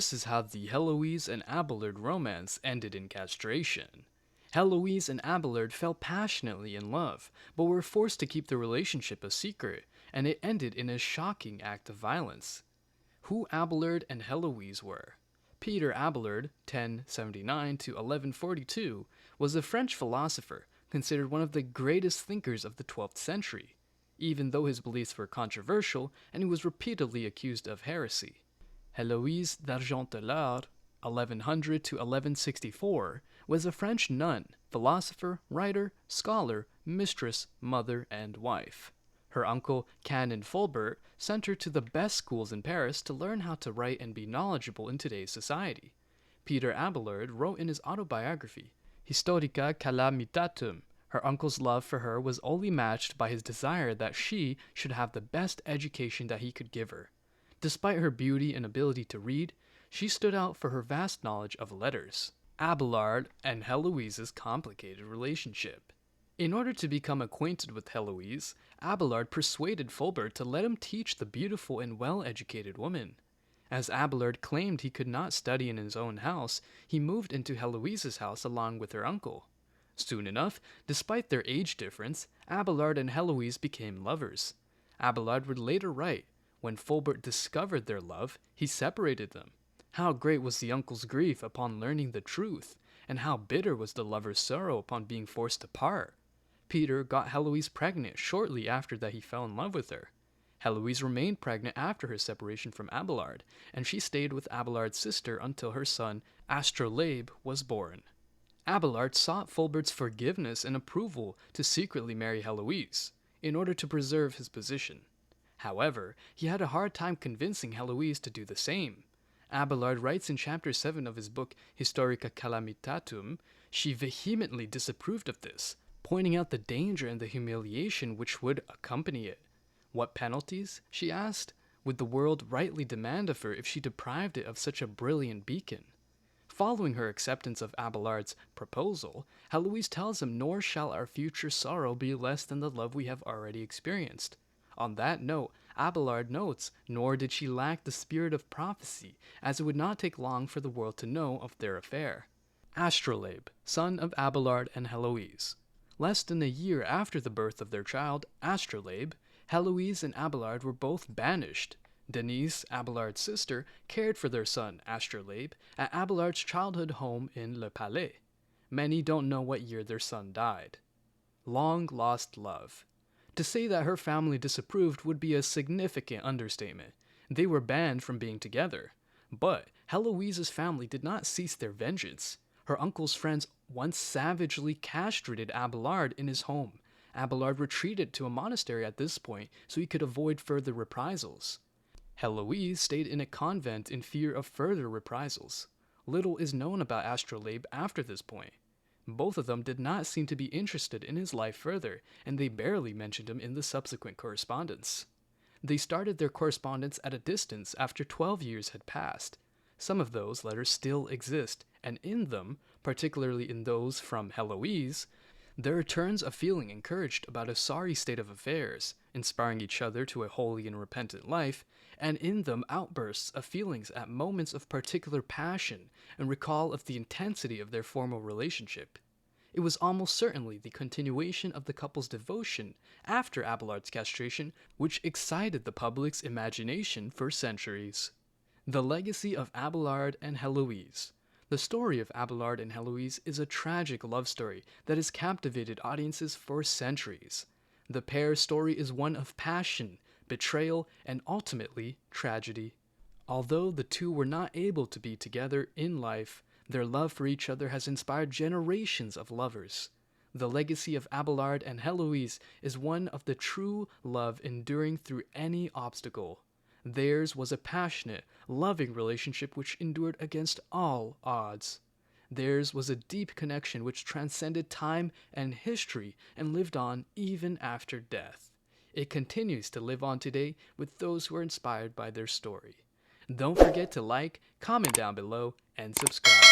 This is how the Heloise and Abelard romance ended in castration. Heloise and Abelard fell passionately in love, but were forced to keep the relationship a secret, and it ended in a shocking act of violence. Who Abelard and Heloise were. Peter Abelard, 1079 to 1142, was a French philosopher considered one of the greatest thinkers of the 12th century, even though his beliefs were controversial and he was repeatedly accused of heresy. Heloise d'Argentelard, 1100 to 1164, was a French nun, philosopher, writer, scholar, mistress, mother, and wife. Her uncle, Canon Fulbert, sent her to the best schools in Paris to learn how to write and be knowledgeable in today's society. Peter Abelard wrote in his autobiography, Historica Calamitatum. Her uncle's love for her was only matched by his desire that she should have the best education that he could give her. Despite her beauty and ability to read, she stood out for her vast knowledge of letters. Abelard and Heloise's complicated relationship. In order to become acquainted with Heloise, Abelard persuaded Fulbert to let him teach the beautiful and well-educated woman. As Abelard claimed he could not study in his own house, he moved into Heloise's house along with her uncle. Soon enough, despite their age difference, Abelard and Heloise became lovers. Abelard would later write, when Fulbert discovered their love, he separated them. How great was the uncle's grief upon learning the truth, and how bitter was the lover's sorrow upon being forced to part. Peter got Heloise pregnant shortly after that he fell in love with her. Heloise remained pregnant after her separation from Abelard, and she stayed with Abelard's sister until her son, Astrolabe, was born. Abelard sought Fulbert's forgiveness and approval to secretly marry Heloise, in order to preserve his position. However, he had a hard time convincing Heloise to do the same. Abelard writes in chapter 7 of his book Historica Calamitatum, she vehemently disapproved of this, pointing out the danger and the humiliation which would accompany it. What penalties, she asked, would the world rightly demand of her if she deprived it of such a brilliant beacon? Following her acceptance of Abelard's proposal, Heloise tells him, "Nor shall our future sorrow be less than the love we have already experienced." On that note, Abelard notes, nor did she lack the spirit of prophecy, as it would not take long for the world to know of their affair. Astrolabe, son of Abelard and Heloise. Less than a year after the birth of their child, Astrolabe, Heloise and Abelard were both banished. Denise, Abelard's sister, cared for their son, Astrolabe, at Abelard's childhood home in Le Palais. Many don't know what year their son died. Long lost love. To say that her family disapproved would be a significant understatement. They were banned from being together. But Heloise's family did not cease their vengeance. Her uncle's friends once savagely castrated Abelard in his home. Abelard retreated to a monastery at this point so he could avoid further reprisals. Heloise stayed in a convent in fear of further reprisals. Little is known about Astrolabe after this point. Both of them did not seem to be interested in his life further, and they barely mentioned him in the subsequent correspondence. They started their correspondence at a distance after 12 years had passed. Some of those letters still exist, and in them, particularly in those from Heloise, there are turns of feeling encouraged about a sorry state of affairs, inspiring each other to a holy and repentant life, and in them outbursts of feelings at moments of particular passion and recall of the intensity of their former relationship. It was almost certainly the continuation of the couple's devotion after Abelard's castration which excited the public's imagination for centuries. The legacy of Abelard and Heloise. The story of Abelard and Heloise is a tragic love story that has captivated audiences for centuries. The pair's story is one of passion, betrayal, and ultimately tragedy. Although the two were not able to be together in life, their love for each other has inspired generations of lovers. The legacy of Abelard and Heloise is one of the true love enduring through any obstacle. Theirs was a passionate, loving relationship which endured against all odds. Theirs was a deep connection which transcended time and history and lived on even after death. It continues to live on today with those who are inspired by their story. Don't forget to like, comment down below, and subscribe.